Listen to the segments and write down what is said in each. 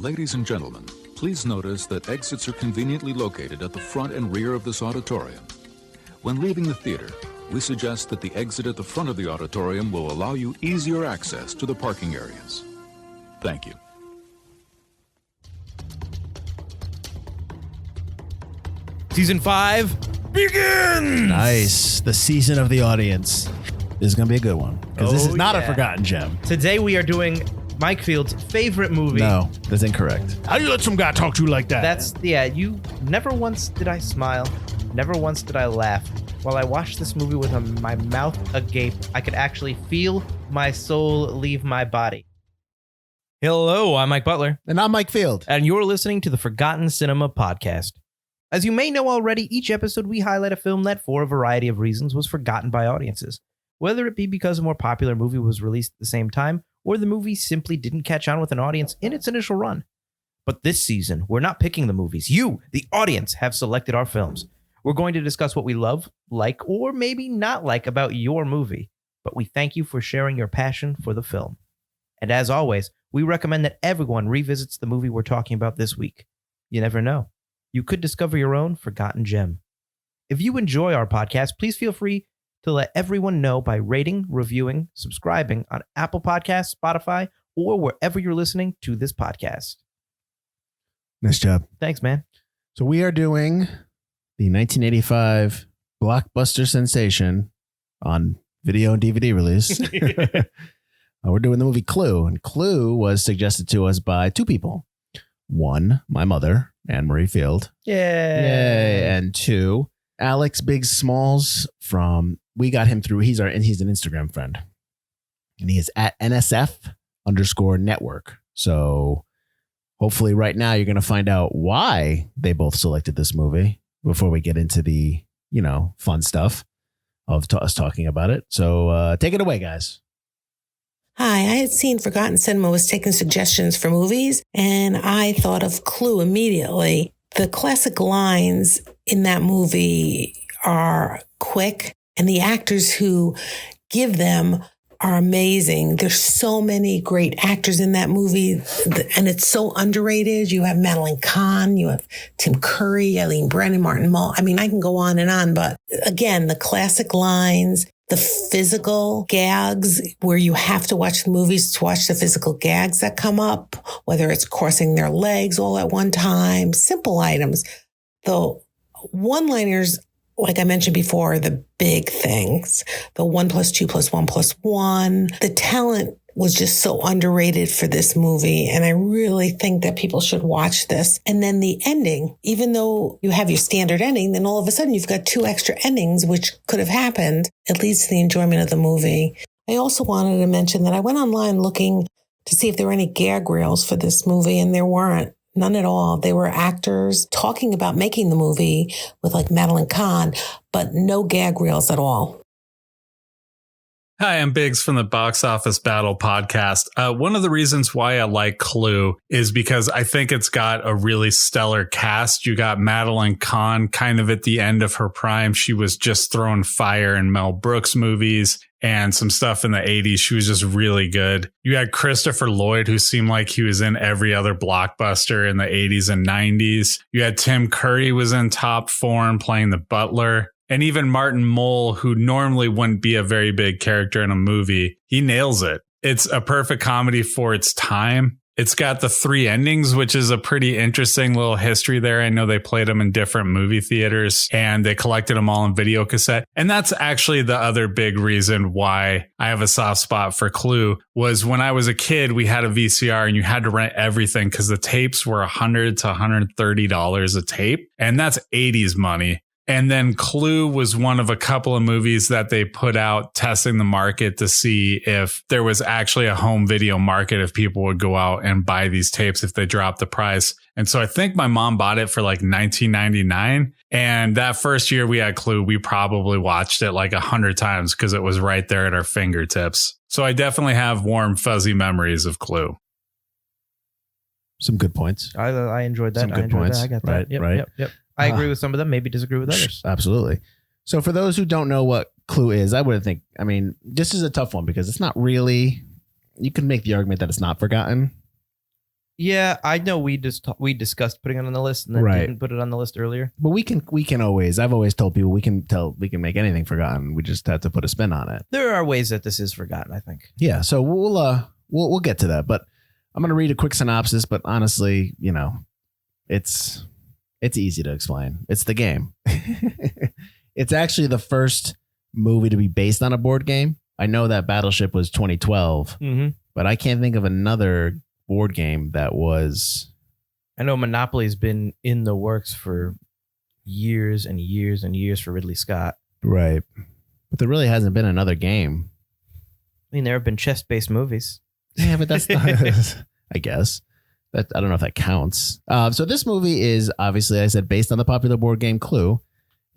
Ladies and gentlemen, please notice that exits are conveniently located at the front and rear of this auditorium. When leaving the theater, we suggest that the exit at the front of the auditorium will allow you easier access to the parking areas. Thank you. Season 5 begins! Nice. The season of the audience. This is going to be a good one. Because this is not a forgotten gem. Today we are doing Mike Field's favorite movie. No, that's incorrect. How do you let some guy talk to you like that? You never once did I smile. Never once did I laugh. While I watched this movie with my mouth agape, I could actually feel my soul leave my body. Hello, I'm Mike Butler. And I'm Mike Field. And you're listening to the Forgotten Cinema Podcast. As you may know already, each episode we highlight a film that, for a variety of reasons, was forgotten by audiences. Whether it be because a more popular movie was released at the same time, or the movie simply didn't catch on with an audience in its initial run. But this season, we're not picking the movies. You, the audience, have selected our films. We're going to discuss what we love, like, or maybe not like about your movie. But we thank you for sharing your passion for the film. And as always, we recommend that everyone revisits the movie we're talking about this week. You never know. You could discover your own forgotten gem. If you enjoy our podcast, please feel free to let everyone know by rating, reviewing, subscribing on Apple Podcasts, Spotify, or wherever you're listening to this podcast. Nice job. Thanks, man. So we are doing the 1985 blockbuster sensation on video and DVD release. We're doing the movie Clue, and Clue was suggested to us by two people. One, my mother, Anne Marie Field. Yay. And two, Alex Biggs Smalls we got him through, he's an Instagram friend. And he is at NSF_network. So hopefully right now you're going to find out why they both selected this movie before we get into the, fun stuff of us talking about it. So take it away, guys. Hi, I had seen Forgotten Cinema was taking suggestions for movies, and I thought of Clue immediately. The classic lines in that movie are quick, and the actors who give them are amazing. There's so many great actors in that movie, and it's so underrated. You have Madeline Kahn, you have Tim Curry, Eileen Brennan, Martin Mull. I mean, I can go on, but again, the classic lines, the physical gags where you have to watch the movies to watch the physical gags that come up, whether it's crossing their legs all at one time, simple items. The one-liners, like I mentioned before, the big things, the 1 + 2 + 1 + 1, the talent was just so underrated for this movie. And I really think that people should watch this. And then the ending, even though you have your standard ending, then all of a sudden you've got 2 extra endings, which could have happened. It leads to the enjoyment of the movie. I also wanted to mention that I went online looking to see if there were any gag reels for this movie, and there weren't. None at all. They were actors talking about making the movie with like Madeline Kahn, but no gag reels at all. Hi, I'm Biggs from the Box Office Battle podcast. One of the reasons why I like Clue is because I think it's got a really stellar cast. You got Madeline Kahn kind of at the end of her prime. She was just throwing fire in Mel Brooks movies and some stuff in the 80s. She was just really good. You had Christopher Lloyd, who seemed like he was in every other blockbuster in the 80s and 90s. You had Tim Curry was in top form playing the Butler. And even Martin Mull, who normally wouldn't be a very big character in a movie, he nails it. It's a perfect comedy for its time. It's got the 3 endings, which is a pretty interesting little history there. I know they played them in different movie theaters and they collected them all on video cassette. And that's actually the other big reason why I have a soft spot for Clue was when I was a kid, we had a VCR and you had to rent everything because the tapes were $100 to $130 a tape. And that's 80s money. And then Clue was one of a couple of movies that they put out testing the market to see if there was actually a home video market, if people would go out and buy these tapes if they dropped the price. And so I think my mom bought it for like $19.99. And that first year we had Clue, we probably watched it like 100 times because it was right there at our fingertips. So I definitely have warm, fuzzy memories of Clue. Some good points. I enjoyed that. Some good points. I got that. Right, right. Yep. I agree with some of them, maybe disagree with others. Absolutely. So for those who don't know what Clue is, this is a tough one because it's not really, you can make the argument that it's not forgotten. Yeah, I know we discussed putting it on the list and then didn't put it on the list earlier. But we can always. I've always told people we can make anything forgotten. We just have to put a spin on it. There are ways that this is forgotten, I think. Yeah, so we'll get to that. But I'm gonna read a quick synopsis. But honestly, it's easy to explain. It's the game. It's actually the first movie to be based on a board game. I know that Battleship was 2012, but I can't think of another board game that was. I know Monopoly's been in the works for years and years and years for Ridley Scott. Right. But there really hasn't been another game. I mean, there have been chess-based movies. Yeah, but that's not, I guess. I don't know if that counts. So this movie is obviously, I said, based on the popular board game Clue.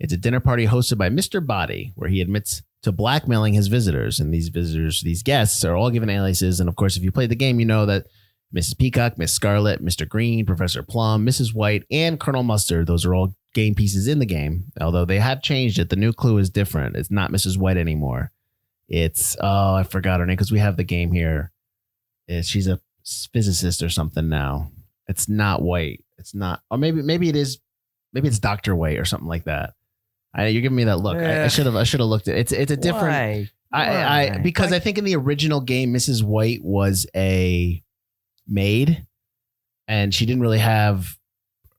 It's a dinner party hosted by Mr. Body, where he admits to blackmailing his visitors. And these guests are all given aliases. And of course, if you played the game, you know that Mrs. Peacock, Miss Scarlet, Mr. Green, Professor Plum, Mrs. White, and Colonel Mustard. Those are all game pieces in the game. Although they have changed it. The new Clue is different. It's not Mrs. White anymore. It's, I forgot her name because we have the game here. She's a physicist or something now. It's not White. It's not. Or maybe it is. Maybe it's Dr. White or something like that. You're giving me that look. I should have looked at it. It's a different. Why? Because I think in the original game, Mrs. White was a maid and she didn't really have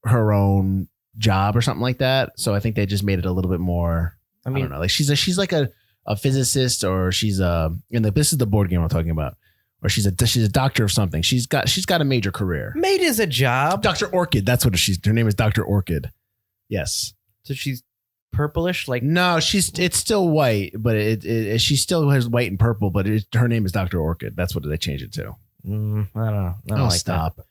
her own job or something like that. So I think they just made it a little bit more. I don't know. Like she's like a physicist, or she's this is the board game I'm talking about, or she's a doctor of something. She's got a major career. Maid is a job. Dr. Orchid. That's what her name is. Dr. Orchid. Yes. So she's purplish, like no, it's still white, but she still has white and purple, but her name is Dr. Orchid. That's what they changed it to. I don't know. I don't like stop. That.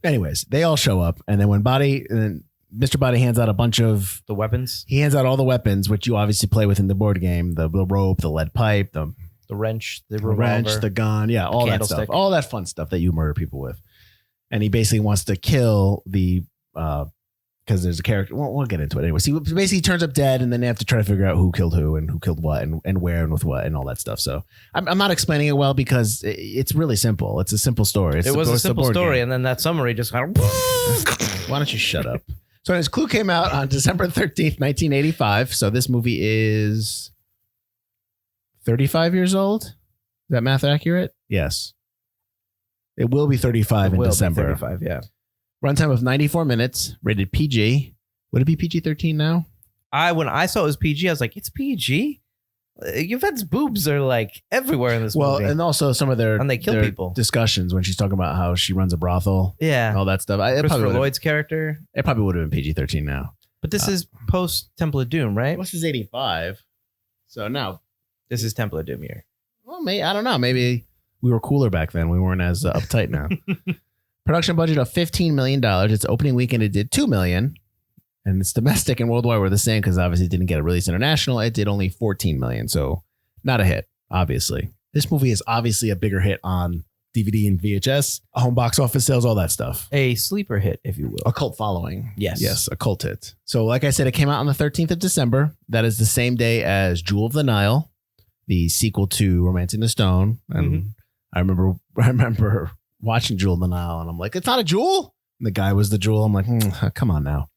Anyways, they all show up, and then when Mr. Body hands out a bunch of the weapons. He hands out all the weapons, which you obviously play with in the board game: the rope, the lead pipe, the wrench, the revolver, the gun, all that stuff, all that fun stuff that you murder people with. And he basically wants to kill the. Because there's a character, we'll get into it anyway. So he basically turns up dead, and then they have to try to figure out who killed who and who killed what and where and with what and all that stuff. So I'm not explaining it well because it's really simple. It's a simple story. It was a simple story, and then that summary just kind of. Why don't you shut up? So his Clue came out on December 13th, 1985. So this movie is 35 years old. Is that math accurate? Yes. It will be 35 in December. 35, yeah. Runtime of 94 minutes, rated PG. Would it be PG-13 now? When I saw it was PG, I was like, it's PG? Yvette's boobs are like everywhere in this movie. Well, and also some of and they kill people. Discussions when she's talking about how she runs a brothel. Yeah. And all that stuff. Christopher Lloyd's character. It probably would have been PG-13 now. But this is post Temple of Doom, right? This is 85. So now. This is Temple of Doom year. Well, I don't know. Maybe we were cooler back then. We weren't as uptight now. Production budget of $15 million. Its opening weekend, it did $2 million. And its domestic and worldwide were the same because obviously it didn't get a release international. It did only $14 million. So not a hit, obviously. This movie is obviously a bigger hit on DVD and VHS, home box office sales, all that stuff. A sleeper hit, if you will. A cult following. Yes. Yes, a cult hit. So like I said, it came out on the 13th of December. That is the same day as Jewel of the Nile, the sequel to Romancing the Stone. And I remember watching Jewel of the Nile, and I'm like, it's not a jewel. And the guy was the jewel. I'm like, come on now.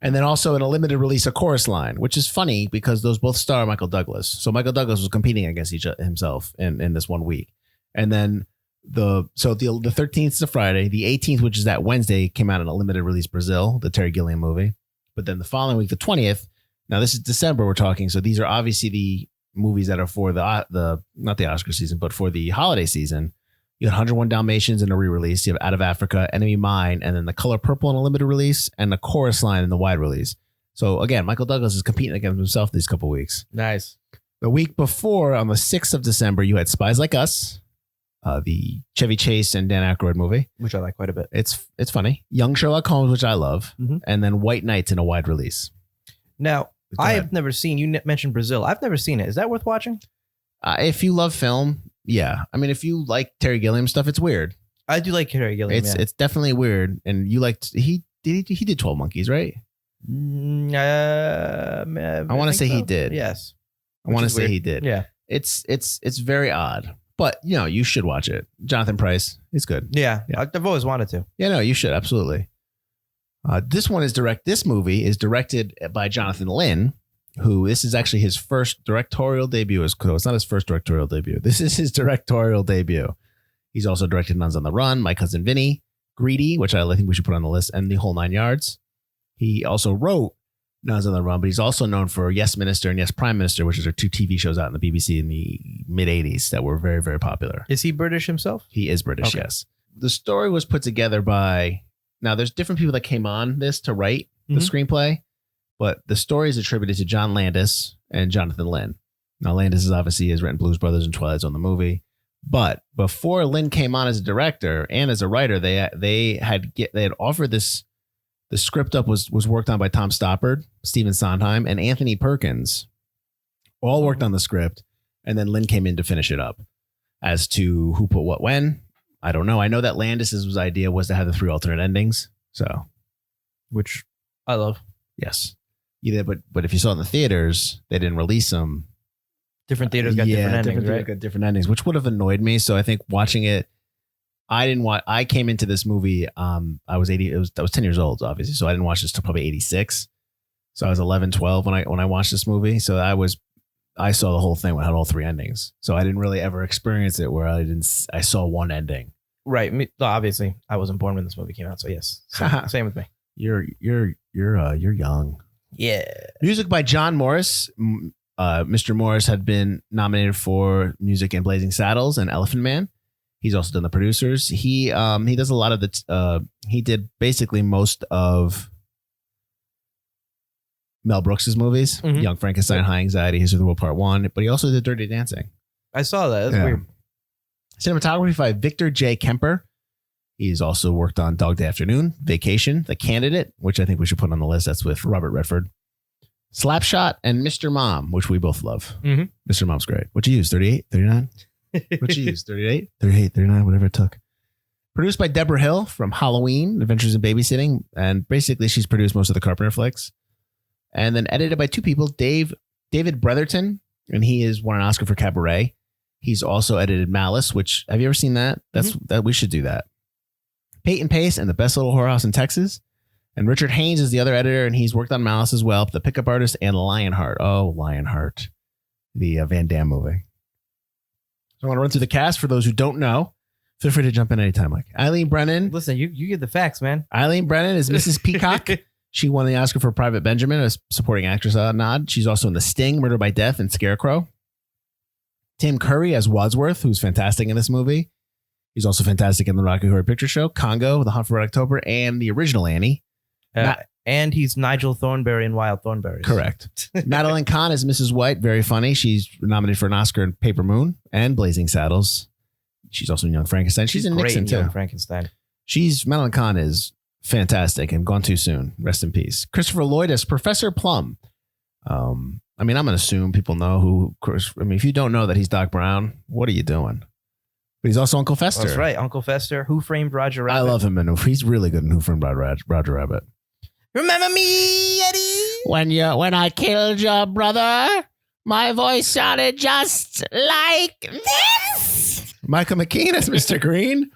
And then also in a limited release, A Chorus Line, which is funny because those both star Michael Douglas. So Michael Douglas was competing against himself in this 1 week. And then the 13th is a Friday. The 18th, which is that Wednesday, came out in a limited release Brazil, the Terry Gilliam movie. But then the following week, the 20th. Now this is December we're talking. So these are obviously the movies that are for the not the Oscar season, but for the holiday season. You had 101 Dalmatians in a re-release. You have Out of Africa, Enemy Mine, and then The Color Purple in a limited release, and The Chorus Line in the wide release. So again, Michael Douglas is competing against himself these couple weeks. Nice. The week before, on the 6th of December, you had Spies Like Us, the Chevy Chase and Dan Aykroyd movie, which I like quite a bit. It's funny. Young Sherlock Holmes, which I love, and then White Knights in a wide release. Now, I have never seen. You mentioned Brazil. I've never seen it. Is that worth watching? If you love film. Yeah, I mean, if you like Terry Gilliam stuff, it's weird. I do like Terry Gilliam. It's definitely weird, and you liked he did 12 Monkeys, right? I want to say he did. Yes, I want to say he did. Yeah, it's very odd, but you should watch it. Jonathan Pryce, He's good. Yeah, Yeah. I've always wanted to. Yeah, no, you should. Absolutely. This movie is directed by Jonathan Lynn, who this is actually his first directorial debut. It's not his first directorial debut. This is his directorial debut. He's also directed Nuns on the Run, My Cousin Vinny, Greedy, which I think we should put on the list, and The Whole Nine Yards. He also wrote Nuns on the Run, but he's also known for Yes Minister and Yes Prime Minister, which are 2 TV shows out in the BBC in the mid-'80s that were very, very popular. Is he British himself? He is British, Okay. yes. The story was put together by... Now, there's different people that came on this to write the screenplay, but the story is attributed to John Landis and Jonathan Lynn. Now, Landis has written Blues Brothers and Twilight Zone, the movie. But before Lynn came on as a director and as a writer, they had offered this. The script was worked on by Tom Stoppard, Stephen Sondheim, and Anthony Perkins. All worked on the script, and then Lynn came in to finish it up. As to who put what when, I don't know. I know that Landis's idea was to have the 3 alternate endings. So, Which I love. yes, you did. But if you saw it in the theaters, they didn't release them. Different theaters got different endings, right? Got different endings, which would have annoyed me. So I think watching it, I came into this movie. I was 10 years old, obviously. So I didn't watch this till probably 86. So I was 11, 12 when I watched this movie. So I saw the whole thing when it had all 3 endings. So I didn't really ever experience it where I saw one ending. Right. Obviously, I wasn't born when this movie came out. So yes, same with me. You're young. Yeah. Music by John Morris. Mr. Morris had been nominated for music in Blazing Saddles and Elephant Man. He's also done the producers. He does a lot of he did basically most of Mel Brooks's movies, Young Frankenstein, High Anxiety, History of the World Part 1, but he also did Dirty Dancing. I saw that. That's weird. Cinematography by Victor J. Kemper. He's also worked on Dog Day Afternoon, Vacation, The Candidate, which I think we should put on the list. That's with Robert Redford. Slapshot, and Mr. Mom, which we both love. Mr. Mom's great. What'd you use? 38? 39? What'd you use? 38? 38, 39, whatever it took. Produced by Deborah Hill from Halloween, Adventures in Babysitting. And basically, she's produced most of the Carpenter flicks. And then edited by 2 people, David Bretherton, and he has won an Oscar for Cabaret. He's also edited Malice, which, have you ever seen that? That we should do that. Peyton Pace and The Best Little Whorehouse in Texas. And Richard Haynes is the other editor, and he's worked on Malice as well. The Pickup Artist and Lionheart. Oh, Lionheart. The Van Damme movie. So I want to run through the cast for those who don't know. Feel free to jump in anytime, Mike. Eileen Brennan. Listen, you get the facts, man. Eileen Brennan is Mrs. Peacock. She won the Oscar for Private Benjamin, a supporting actress nod. She's also in The Sting, Murder by Death, and Scarecrow. Tim Curry as Wadsworth, who's fantastic in this movie. He's also fantastic in the Rocky Horror Picture Show, Congo, The Hunt for Red October, and the original Annie. And he's Nigel Thornberry in Wild Thornberrys. Correct. Madeline Kahn is Mrs. White. Very funny. She's nominated for an Oscar in Paper Moon and Blazing Saddles. She's also in Young Frankenstein. She's in great Nixon, in too. Young Frankenstein. Madeline Kahn is fantastic and gone too soon. Rest in peace. Christopher Lloyd as Professor Plum. I'm going to assume people know who. If you don't know that he's Doc Brown, what are you doing? But he's also Uncle Fester. That's right. Uncle Fester. Who Framed Roger Rabbit? I love him. And he's really good in Who Framed Roger Rabbit. Remember me, Eddie? When I killed your brother, my voice sounded just like this. Michael McKean as Mr. Green.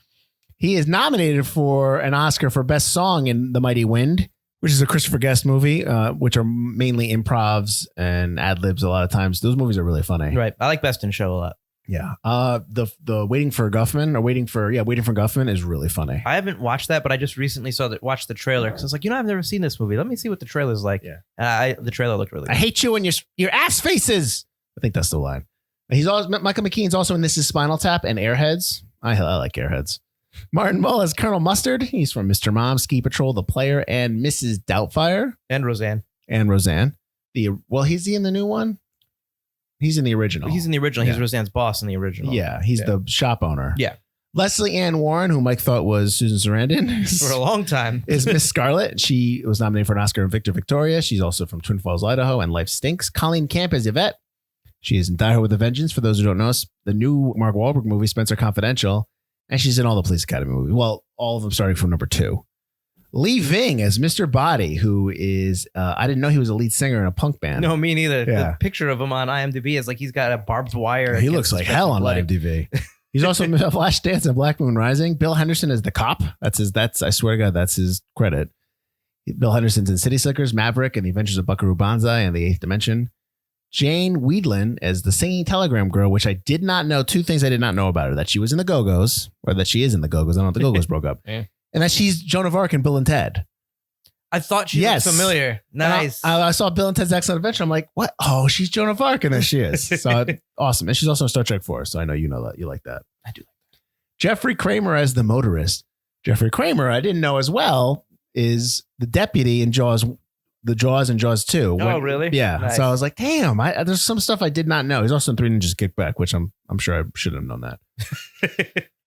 He is nominated for an Oscar for Best Song in The Mighty Wind, which is a Christopher Guest movie, which are mainly improvs and ad-libs a lot of times. Those movies are really funny. Right. I like Best in Show a lot. Yeah. The Waiting for Guffman is really funny. I haven't watched that, but I just recently watched the trailer because I was like, I've never seen this movie. Let me see what the trailer's like. Yeah. And the trailer looked really good. I hate you and your ass faces. I think that's the line. Michael McKean's also in This Is Spinal Tap and Airheads. I like Airheads. Martin Mull as Colonel Mustard. He's from Mr. Mom, Ski Patrol, The Player, and Mrs. Doubtfire. And Roseanne. He's in the new one? He's in the original. He's in the original. Yeah. He's Roseanne's boss in the original. Yeah, he's the shop owner. Yeah. Leslie Ann Warren, who Mike thought was Susan Sarandon. For a long time. is Miss Scarlet. She was nominated for an Oscar in Victor Victoria. She's also from Twin Falls, Idaho, and Life Stinks. Colleen Camp as Yvette. She is in Die Hard with a Vengeance. For those who don't know, the new Mark Wahlberg movie, Spencer Confidential. And she's in all the Police Academy movies. Well, all of them starting from number 2. Lee Ving as Mr. Body, who is, I didn't know he was a lead singer in a punk band. No, me neither. Yeah. The picture of him on IMDb is like he's got a barbed wire. He looks like hell on IMDb. He's also in Flashdance and Black Moon Rising. Bill Henderson is the cop. I swear to God, that's his credit. Bill Henderson's in City Slickers, Maverick, and The Adventures of Buckaroo Banzai and The Eighth Dimension. Jane Weedland as the singing telegram girl, which I did not know. Two things I did not know about her: that she was in the Go-Go's, or that she is in the Go-Go's. I don't know if the Go-Go's broke up, Yeah. and that she's Joan of Arc in Bill and Ted. I thought she was familiar. Nice. I saw Bill and Ted's Excellent Adventure. I'm like, what? Oh, she's Joan of Arc, and there she is. So awesome, and she's also in Star Trek 4. So I know you know that you like that. I do. Jeffrey Kramer as the motorist. Jeffrey Kramer, I didn't know as well, is the deputy in Jaws. The Jaws and Jaws 2. Oh, really? Yeah. Nice. So I was like, damn, there's some stuff I did not know. He's also in Three Ninjas Kick Back, which I'm sure I should have known that.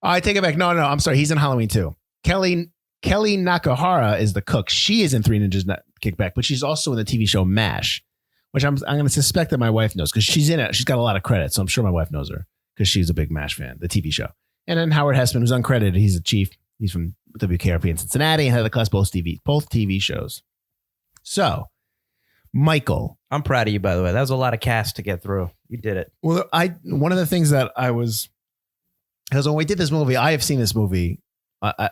I take it back. No, I'm sorry. He's in Halloween 2. Kelly Nakahara is the cook. She is in Three Ninjas Kick Back, but she's also in the TV show MASH, which I'm going to suspect that my wife knows because she's in it. She's got a lot of credits, so I'm sure my wife knows her because she's a big MASH fan, the TV show. And then Howard Hessman, who's uncredited. He's the chief. He's from WKRP in Cincinnati and had the class both TV shows. So, Michael. I'm proud of you, by the way. That was a lot of cast to get through. You did it. Well, one of the things that I was, because when we did this movie, I have seen this movie, I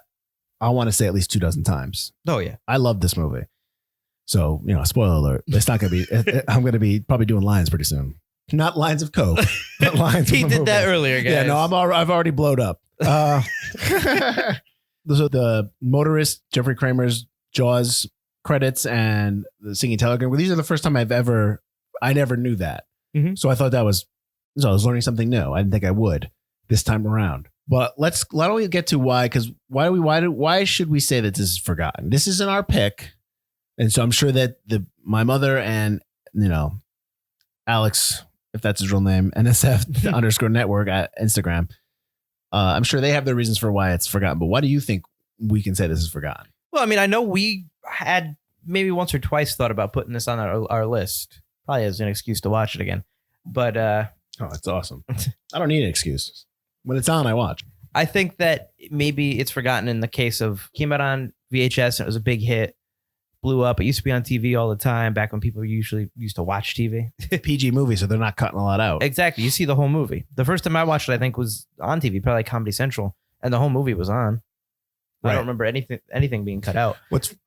want to say at least 24 times. Oh, yeah. I love this movie. So, spoiler alert. It's not going to be, I'm going to be probably doing lines pretty soon. Not lines of coke, but lines He from did movie. that earlier, guys. Yeah, no, I've already blowed up. So the motorist, Jeffrey Kramer's Jaws credits and the singing telegram. Well, these are the first time I never knew that. Mm-hmm. So I thought I was learning something new. I didn't think I would this time around. But why don't we get to why? Because why should we say that this is forgotten? This isn't our pick. And so I'm sure that my mother and, Alex, if that's his real name, NSF_network at Instagram, I'm sure they have their reasons for why it's forgotten. But why do you think we can say this is forgotten? Well, I mean, I know we had maybe once or twice thought about putting this on our list, probably as an excuse to watch it again. But it's awesome. I don't need an excuse. When it's on, I watch. I think that maybe it's forgotten in the case of came out on VHS and it was a big hit, blew up. It used to be on TV all the time back when people usually used to watch TV. PG movie, so they're not cutting a lot out. Exactly. You see the whole movie. The first time I watched it, I think, was on TV, probably like Comedy Central, and the whole movie was on. Right. I don't remember anything being cut out.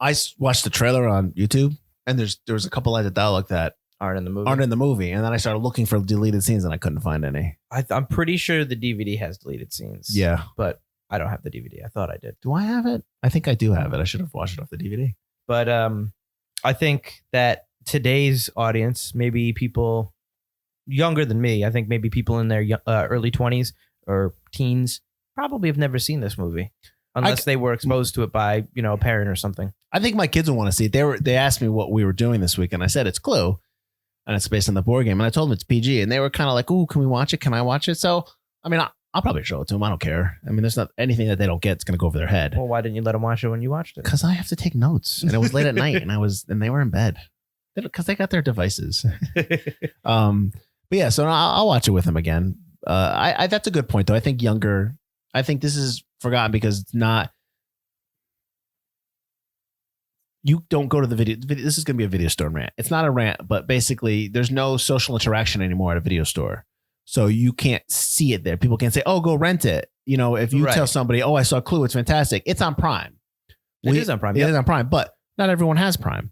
I watched the trailer on YouTube, and there was a couple lines of dialogue that aren't in the movie, and then I started looking for deleted scenes, and I couldn't find any. I'm pretty sure the DVD has deleted scenes. Yeah, but I don't have the DVD. I thought I did. Do I have it? I think I do have it. I should have watched it off the DVD. But I think that today's audience, maybe people younger than me, I think maybe people in their early 20s or teens probably have never seen this movie unless they were exposed to it by, a parent or something. I think my kids will want to see it. They asked me what we were doing this week, and I said it's Clue, and it's based on the board game. And I told them it's PG, and they were kind of like, "Ooh, can we watch it? Can I watch it?" So, I mean, I'll probably show it to them. I don't care. I mean, there's not anything that they don't get that's going to go over their head. Well, why didn't you let them watch it when you watched it? Because I have to take notes, and it was late at night, and they were in bed because they got their devices. But yeah, so I'll watch it with them again. That's a good point, though. I think this is forgotten because it's not. You don't go to the video. This is going to be a video store rant. It's not a rant, but basically, there's no social interaction anymore at a video store. So you can't see it there. People can't say, "Oh, go rent it." If you tell somebody, "Oh, I saw Clue. It's fantastic." It's on Prime. It is on Prime. It is on Prime, but not everyone has Prime.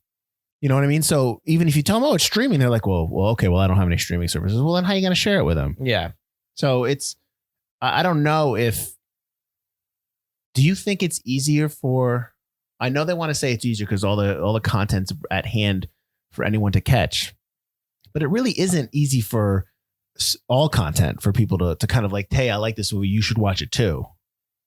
You know what I mean? So even if you tell them, "Oh, it's streaming," they're like, "Well, okay. Well, I don't have any streaming services." Well, then how are you going to share it with them? Yeah. So I don't know if. Do you think it's easier for? I know they want to say it's easier because all the content's at hand for anyone to catch, but it really isn't easy for all content for people to kind of like, "Hey, I like this movie. You should watch it too."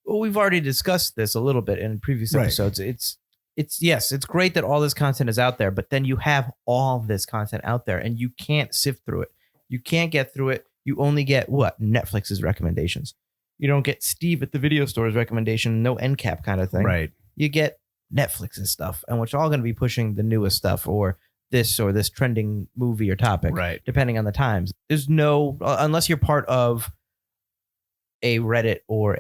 Well, we've already discussed this a little bit in previous episodes. It's great that all this content is out there, but then you have all this content out there and you can't sift through it. You can't get through it. You only get Netflix's recommendations. You don't get Steve at the video store's recommendation, no end cap kind of thing. Right. You get Netflix's stuff, and which are all going to be pushing the newest stuff or this trending movie or topic, right? Depending on the times. There's no, unless you're part of a Reddit or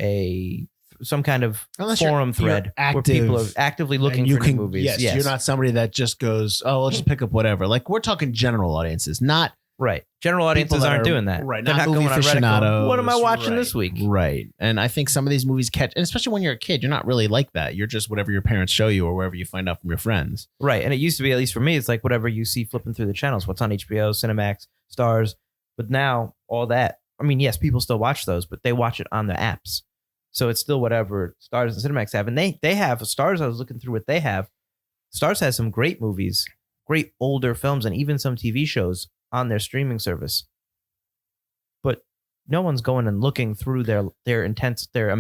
some kind of forum thread where people are actively looking for new movies. Yes, you're not somebody that just goes, "Oh, let's just pick up whatever." Like we're talking general audiences, not Right. General audiences aren't doing that. Right. They're not not movie going on Reddit aficionados. going, what am I watching Right. this week? Right. And I think some of these movies catch, and especially when you're a kid, you're not really like that. You're just whatever your parents show you or wherever you find out from your friends. Right. And it used to be, at least for me, it's like whatever you see flipping through the channels, what's on HBO, Cinemax, Stars. But now all that, I mean, yes, people still watch those, but they watch it on the apps. So it's still whatever Stars and Cinemax have. And they have Stars. I was looking through what they have. Stars has some great movies, great older films, and even some TV shows on their streaming service. But no one's going and looking through their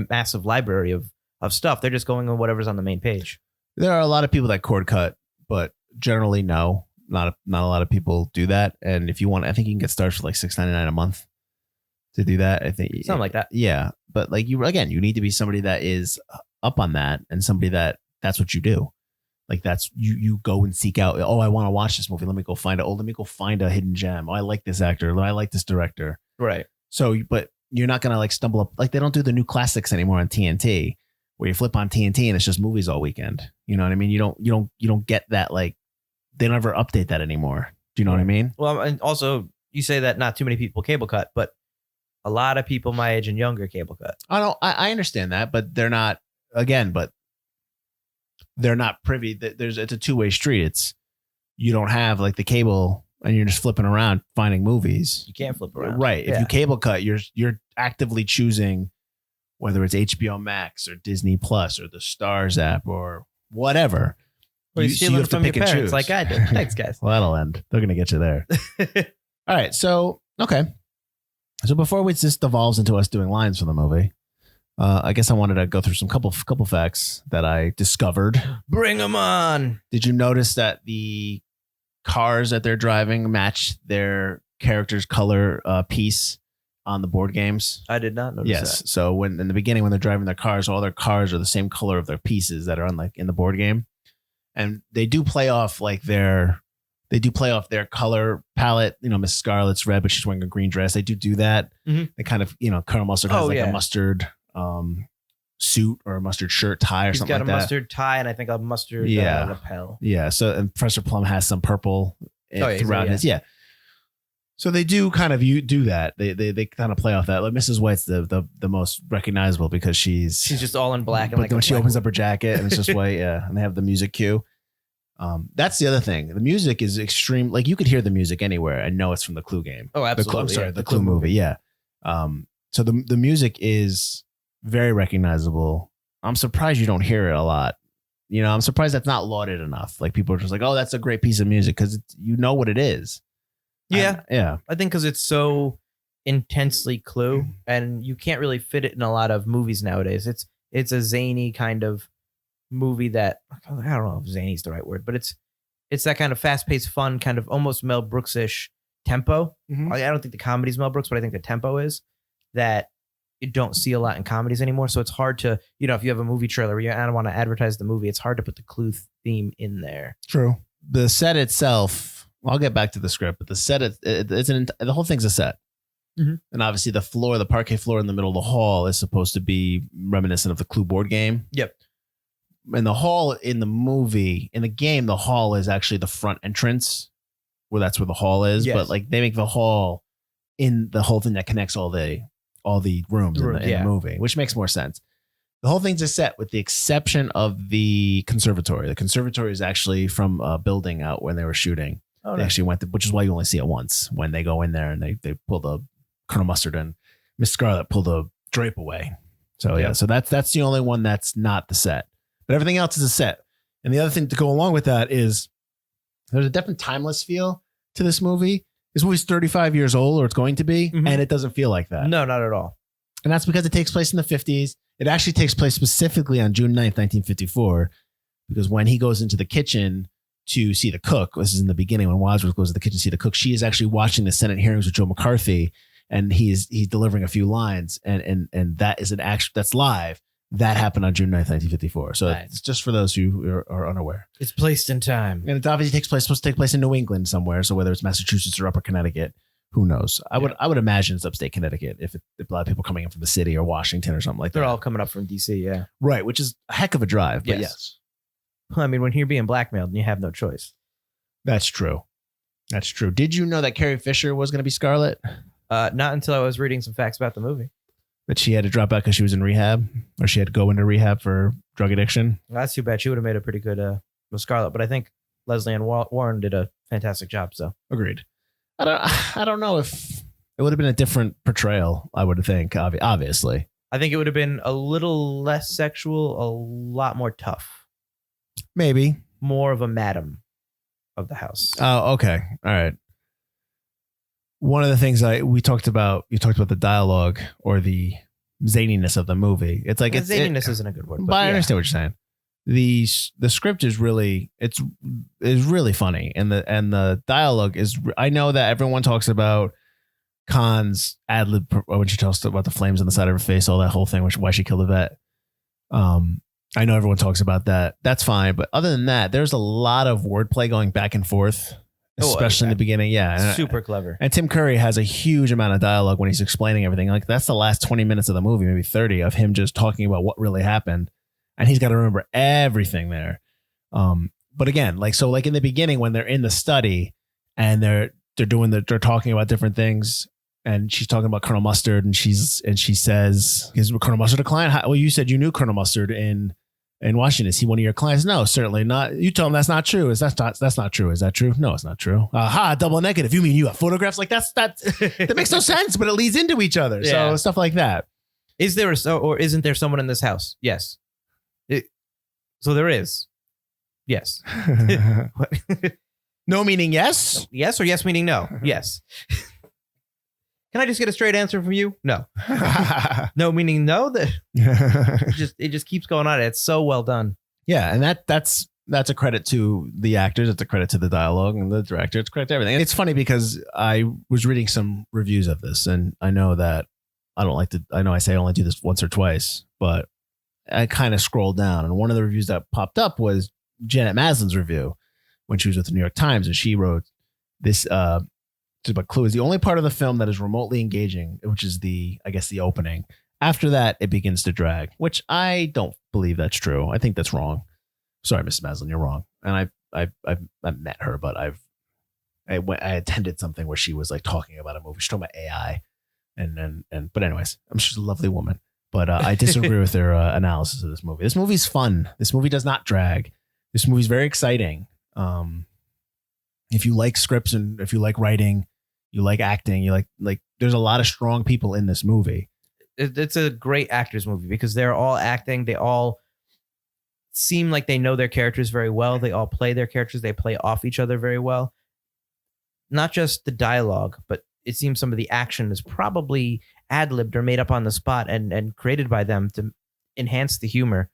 massive library of stuff. They're just going on whatever's on the main page. There are a lot of people that cord cut, but generally, no, not a lot of people do that. And if you want, I think you can get Stars for like $6.99 a month to do that. I think Something like that. Yeah. But like you need to be somebody that is up on that and somebody that's what you do. Like that's you go and seek out. Oh, I want to watch this movie. Let me go find it. Oh, let me go find a hidden gem. Oh, I like this actor. I like this director. Right. So, but you're not gonna like stumble up. Like they don't do the new classics anymore on TNT, where you flip on TNT and it's just movies all weekend. You know what I mean? You don't get that. Like they never update that anymore. Do you know what I mean? Well, and also you say that not too many people cable cut, but a lot of people my age and younger cable cut. I understand that, but they're not. Again, but they're not privy. It's a two-way street. It's you don't have like the cable and you're just flipping around finding movies. You can't flip around. Right. Yeah. If you cable cut, you're actively choosing whether it's HBO Max or Disney Plus or the Stars app or whatever. Or you're stealing have to from your pick and parents choose. like I did. Thanks, guys. Well, that'll end. They're going to get you there. All right. So, okay. So before we just devolves into us doing lines for the movie, I guess I wanted to go through some couple facts that I discovered. Bring them on. Did you notice that the cars that they're driving match their character's color piece on the board games? I did not notice Yes. that. So when in the beginning, when they're driving their cars, all their cars are the same color of their pieces that are on like in the board game, and they do play off their color palette. You know, Miss Scarlet's red, but she's wearing a green dress. They do that. Mm-hmm. They kind of, Colonel Mustard has a mustard suit or a mustard shirt tie or He's something got like a that. mustard tie and I think a mustard lapel. Yeah. So and Professor Plum has some purple throughout his. Yeah. So they do kind of do that. They kind of play off that. Like Mrs. White's the most recognizable because she's just all in black. But when she opens up her jacket and it's just white, yeah, and they have the music cue. That's the other thing. The music is extreme. Like you could hear the music anywhere and know it's from the Clue game. Oh, absolutely. The Clue movie. Yeah. So the music is very recognizable. I'm surprised you don't hear it a lot. I'm surprised that's not lauded enough. Like people are just like, oh, that's a great piece of music because you know what it is. Yeah. Yeah. I think because it's so intensely Clue and you can't really fit it in a lot of movies nowadays. It's a zany kind of movie that I don't know if zany is the right word, but it's that kind of fast-paced, fun, kind of almost Mel Brooks-ish tempo. Mm-hmm. I don't think the comedy's Mel Brooks, but I think the tempo is that you don't see a lot in comedies anymore. So it's hard to, if you have a movie trailer where you don't want to advertise the movie, it's hard to put the Clue theme in there. True. The set itself, I'll get back to the script, but the set, the whole thing's a set. Mm-hmm. And obviously the parquet floor in the middle of the hall is supposed to be reminiscent of the Clue board game. Yep. And the hall in the movie, in the game, the hall is actually the front entrance, where that's where the hall is. Yes. But like they make the hall in the whole thing that connects all the rooms in the movie, which makes more sense. The whole thing's a set with the exception of the conservatory. The conservatory is actually from a building out when they were shooting. Oh, they actually went to, which is why you only see it once when they go in there and they pull the Colonel Mustard and Miss Scarlet pull the drape away. So yeah, so that's the only one that's not the set. But everything else is a set. And the other thing to go along with that is there's a definite timeless feel to this movie. This movie's 35 years old, or it's going to be, and it doesn't feel like that. No, not at all. And that's because it takes place in the 50s. It actually takes place specifically on June 9th, 1954, because when he goes into the kitchen to see the cook, this is in the beginning when Wadsworth goes to the kitchen to see the cook, she is actually watching the Senate hearings with Joe McCarthy, and he's delivering a few lines, and that is that's live. That happened on June 9th, 1954. So it's just for those who are unaware. It's placed in time. And it obviously supposed to take place in New England somewhere. So whether it's Massachusetts or Upper Connecticut, who knows? I would imagine it's upstate Connecticut if a lot of people coming in from the city or Washington or something like that. They're all coming up from D.C., yeah. Right, which is a heck of a drive, but yes. Well, I mean, when you're being blackmailed, you have no choice. That's true. That's true. Did you know that Carrie Fisher was going to be Scarlet? Not until I was reading some facts about the movie. That she had to drop out because she was in rehab, or she had to go into rehab for drug addiction. That's too bad. She would have made a pretty good Scarlet, but I think Leslie Ann Warren did a fantastic job. So agreed. I don't know if it would have been a different portrayal. I would think, obviously. I think it would have been a little less sexual, a lot more tough. Maybe more of a madam of the house. Oh, okay, all right. One of the things you talked about the dialogue or the zaniness of the movie. It's like zaniness isn't a good word, but I understand what you're saying. The script is really really funny, and the dialogue is. I know that everyone talks about Khan's ad lib when she talks about the flames on the side of her face, all that whole thing, why she killed the vet. I know everyone talks about that. That's fine, but other than that, there's a lot of wordplay going back and forth. Especially in the beginning. Yeah. Super clever. And Tim Curry has a huge amount of dialogue when he's explaining everything. Like that's the last 20 minutes of the movie, maybe 30 of him just talking about what really happened. And he's got to remember everything there. But again, like in the beginning when they're in the study and they're talking about different things and she's talking about Colonel Mustard and she says, is Colonel Mustard a client? Well, you said you knew Colonel Mustard in Washington. Is he one of your clients? No, certainly not. You tell him that's not true. That's not true. Is that true? No, it's not true. Double negative. You mean you have photographs? Like that makes no sense, but it leads into each other. Yeah. So stuff like that. Is there or isn't there someone in this house? Yes. So there is. Yes. No meaning yes? Yes or yes meaning no? Yes. Can I just get a straight answer from you? No. No meaning no. It just keeps going on. It's so well done. Yeah, and that's a credit to the actors. It's a credit to the dialogue and the director. It's a credit to everything. And it's funny because I was reading some reviews of this, and I know that I know I say I only do this once or twice, but I kind of scrolled down, and one of the reviews that popped up was Janet Maslin's review when she was with the New York Times, and she wrote this. But Clue is the only part of the film that is remotely engaging, which is the opening. After that, it begins to drag, which I don't believe that's true. I think that's wrong. Sorry, Mrs. Maslin, you're wrong. And I've met her, but I attended something where she was like talking about a movie. She's talking about AI, but anyways, she's a lovely woman. But I disagree with her analysis of this movie. This movie's fun. This movie does not drag. This movie's very exciting. If you like scripts and if you like writing, you like acting, you like there's a lot of strong people in this movie. It's a great actors movie because they're all acting. They all seem like they know their characters very well. They all play their characters. They play off each other very well. Not just the dialogue, but it seems some of the action is probably ad-libbed or made up on the spot and created by them to enhance the humor.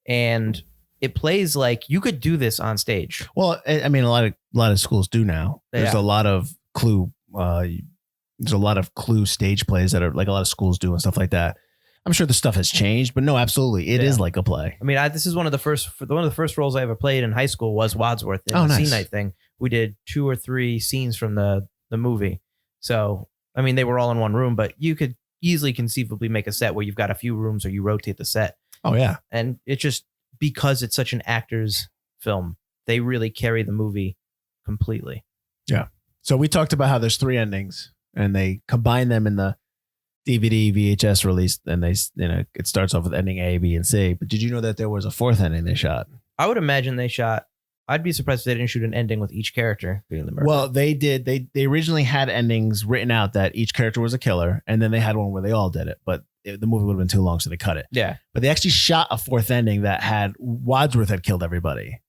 And it plays like you could do this on stage. Well, I mean, a lot of schools do now. There's a lot of Clue. There's a lot of Clue stage plays that are like a lot of schools do and stuff like that. I'm sure the stuff has changed, but no, absolutely, it is like a play. I mean, this is one of the first roles I ever played in high school was Wadsworth in the scene night thing. We did 2 or 3 scenes from the movie. So, I mean, they were all in one room, but you could easily conceivably make a set where you've got a few rooms or you rotate the set. Oh yeah, and it just. Because it's such an actor's film, they really carry the movie completely. Yeah. So we talked about how there's 3 endings and they combine them in the DVD VHS release. And it starts off with ending A, B, and C. But did you know that there was a 4th ending they shot? I would imagine they shot. I'd be surprised if they didn't shoot an ending with each character being the murderer. Well, they did. They originally had endings written out that each character was a killer. And then they had one where they all did it. But the movie would have been too long, so they cut it. Yeah. But they actually shot a 4th ending that had Wadsworth had killed everybody.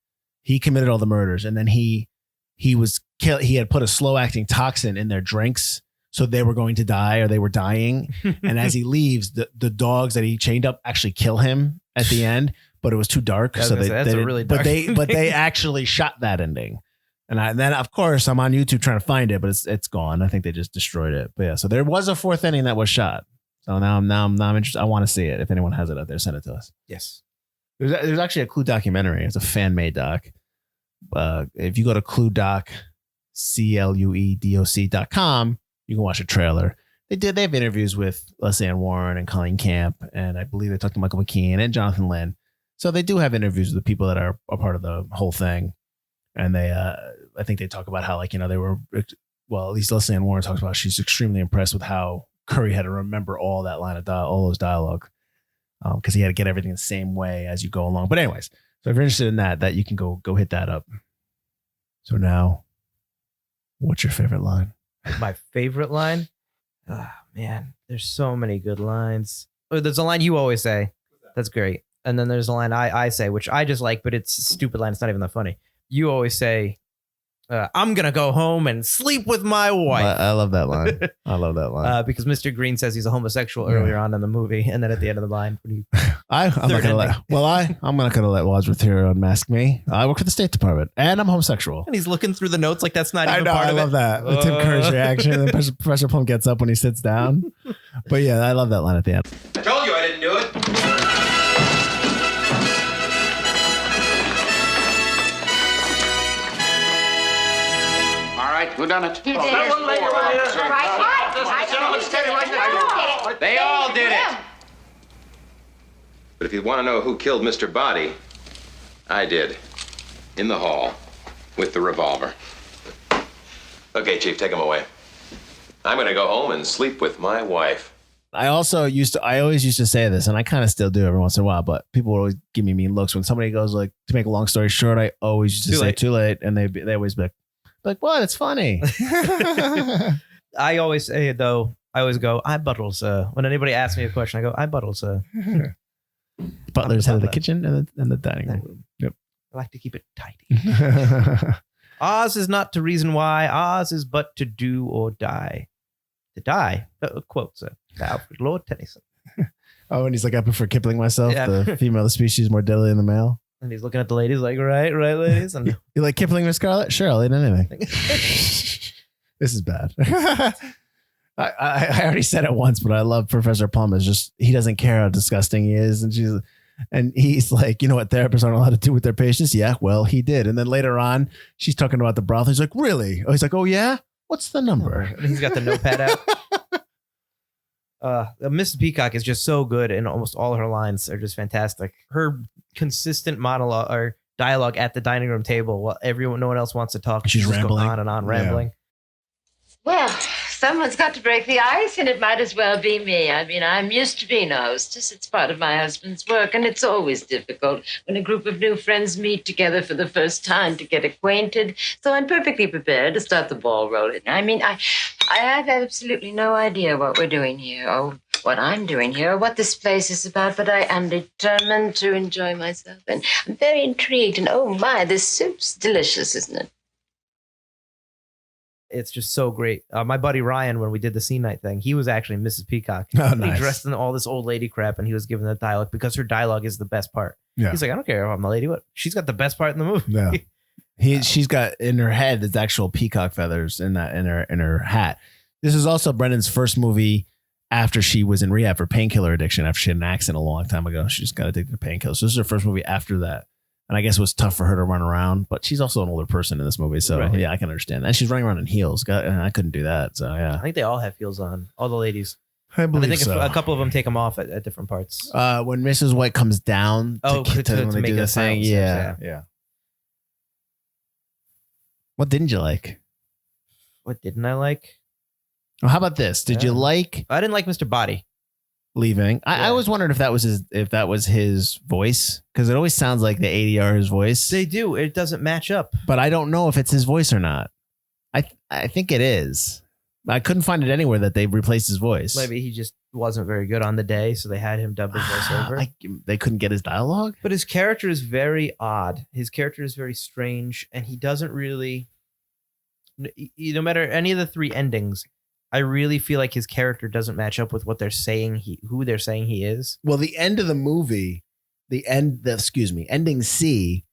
He committed all the murders, and then he was killed. He had put a slow acting toxin in their drinks, so they were going to die or they were dying. And as he leaves, the dogs that he chained up actually kill him at the end, but it was too dark. So that's a really dark. But they actually shot that ending. And then of course I'm on YouTube trying to find it, but it's gone. I think they just destroyed it. But yeah, so there was a 4th ending that was shot. So now I'm interested. I want to see it. If anyone has it out there, send it to us. Yes. There's actually a Clue documentary. It's a fan-made doc. If you go to ClueDoc, ClueDoc.com, you can watch a trailer. They have interviews with Leslie Ann Warren and Colleen Camp, and I believe they talked to Michael McKean and Jonathan Lynn. So they do have interviews with the people that are a part of the whole thing. And they, I think they talk about how like, they were, well, at least Leslie Ann Warren talks about she's extremely impressed with how Curry had to remember all that line of all those dialogue because he had to get everything the same way as you go along. But anyways, so if you're interested in that you can go hit that up. So now, what's your favorite line? My favorite line? Oh, man, there's so many good lines. Oh, there's a line you always say. That's great. And then there's a line I say, which I just like, but it's a stupid line. It's not even that funny. You always say, I'm going to go home and sleep with my wife. I love that line. I love that line. Because Mr. Green says he's a homosexual earlier on in the movie. And then at the end of the line, I'm not going to let Wadsworth here unmask me. I work for the State Department and I'm homosexual. And he's looking through the notes like that's not even part of it. I love that. The Tim Curry's reaction. And Professor Plum gets up when he sits down. But yeah, I love that line at the end. I told you I didn't do it. Whodunit? You did it. They all did it. But if you want to know who killed Mr. Body, I did. In the hall. With the revolver. Okay, Chief, take him away. I'm going to go home and sleep with my wife. I always used to say this, and I kind of still do every once in a while, but people would always give me mean looks when somebody goes like, to make a long story short, I always used to say too late, and they always be like, what? It's funny. I always say it though. I always go, I buttle, sir. When anybody asks me a question, I go, I buttle, sir. Butler's head of the kitchen and the dining room. Yep. I like to keep it tidy. Ours is not to reason why. Ours is but to do or die. To die. Quote, sir. Alfred Lord Tennyson. Oh, and he's like, I prefer Kipling myself. Yeah. The female of the species more deadly than the male. And he's looking at the ladies like, right, ladies. And you like Kipling, Miss Scarlett? Sure, I'll eat anything. This is bad. I already said it once, but I love Professor Plum. Is just he doesn't care how disgusting he is, and he's like, you know what therapists aren't allowed to do with their patients? Yeah, well, he did. And then later on, she's talking about the brothel. He's like, really? Oh, he's like, oh yeah. What's the number? And he's got the notepad out. Mrs. Peacock is just so good, and almost all her lines are just fantastic. Her consistent monologue or dialogue at the dining room table while no one else wants to talk. She's rambling on and on, rambling. Well, someone's got to break the ice, and it might as well be me. I mean, I'm used to being a hostess. It's part of my husband's work, and it's always difficult when a group of new friends meet together for the first time to get acquainted. So I'm perfectly prepared to start the ball rolling. I mean, I have absolutely no idea what we're doing here, or what I'm doing here, or what this place is about, but I am determined to enjoy myself, and I'm very intrigued, and oh my, this soup's delicious, isn't it? It's just so great. My buddy Ryan, when we did the scene night thing, he was actually Mrs. Peacock. Oh, nice. He dressed in all this old lady crap, and he was given the dialogue because her dialogue is the best part. Yeah. He's like, I don't care if I'm the lady. What? She's got the best part in the movie. Yeah. She's got in her head it's actual peacock feathers in her hat. This is also Brendan's first movie after she was in rehab for painkiller addiction. After she had an accident a long time ago, she just got addicted to painkillers. So this is her first movie after that. And I guess it was tough for her to run around, but she's also an older person in this movie. So yeah, I can understand that. And she's running around in heels. I couldn't do that. So yeah. I think they all have heels on. All the ladies. I believe so. A couple of them take them off at different parts. When Mrs. White comes down to make the thing. Yeah. What didn't you like? What didn't I like? Well, how about this? Did you like? I didn't like Mr. Body leaving. I always wondered if that was his voice, because it always sounds like the ADR his voice. They do. It doesn't match up. But I don't know if it's his voice or not. I think it is. I couldn't find it anywhere that they replaced his voice. Maybe he just wasn't very good on the day, so they had him dub his voice over. They couldn't get his dialogue? But his character is very odd. His character is very strange, and he doesn't really... No matter any of the three endings, I really feel like his character doesn't match up with what they're saying who they're saying he is. Well, the end of the movie, ending C,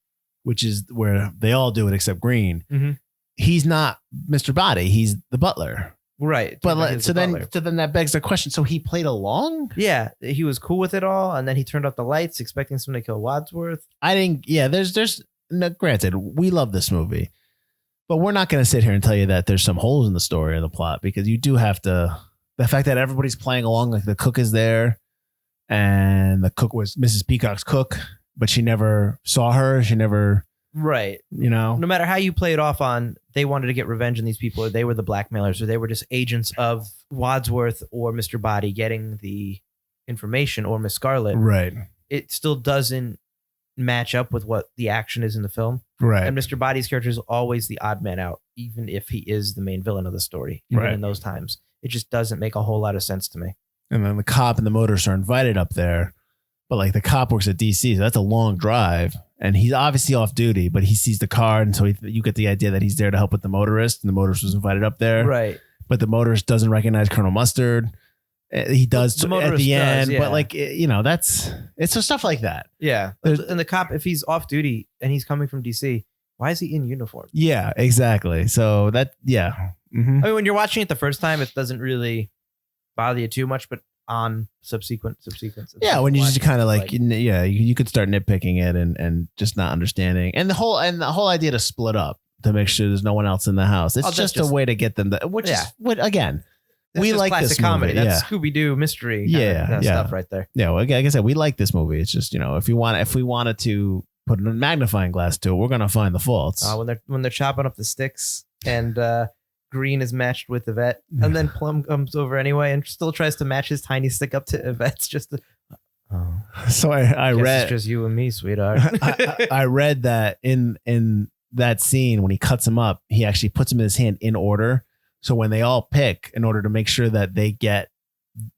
which is where they all do it except Green. Mm-hmm. He's not Mr. Body. He's the butler. Right. But so then that begs the question. So he played along? Yeah. He was cool with it all. And then he turned off the lights expecting someone to kill Wadsworth. Granted, we love this movie. But we're not going to sit here and tell you that there's some holes in the story or the plot, because you do have to. The fact that everybody's playing along, like the cook is there, and the cook was Mrs. Peacock's cook, but she never saw her. She never Right. No matter how you play it off on, they wanted to get revenge on these people, or they were the blackmailers, or they were just agents of Wadsworth or Mr. Body getting the information, or Miss Scarlet. Right. It still doesn't match up with what the action is in the film. Right. And Mr. Body's character is always the odd man out, even if he is the main villain of the story. Even in those times, it just doesn't make a whole lot of sense to me. And then the cop and the motorist are invited up there, but like the cop works at DC, so that's a long drive. And he's obviously off duty, but he sees the car. And so you get the idea that he's there to help with the motorist, and the motorist was invited up there. Right. But the motorist doesn't recognize Colonel Mustard. He does at the end. Yeah. But like, it's just stuff like that. Yeah. And the cop, if he's off duty and he's coming from DC, why is he in uniform? Yeah, exactly. So Mm-hmm. I mean, when you're watching it the first time, it doesn't really bother you too much, but on subsequent. Yeah, when you just kind of you could start nitpicking it and just not understanding. And the whole idea to split up to make sure there's no one else in the house. It's just a way to get them is what again. We like classic this comedy. movie. That's Scooby-Doo mystery. Stuff right there. Yeah, well, like I said, we like this movie. It's just, if we wanted to put a magnifying glass to it, we're gonna find the faults. When they're chopping up the sticks and Green is matched with Yvette, and then Plum comes over anyway and still tries to match his tiny stick up to Yvette's just to, so I read it's just you and me, sweetheart. I read that in that scene when he cuts him up, he actually puts him in his hand in order. So when they all pick, in order to make sure that they get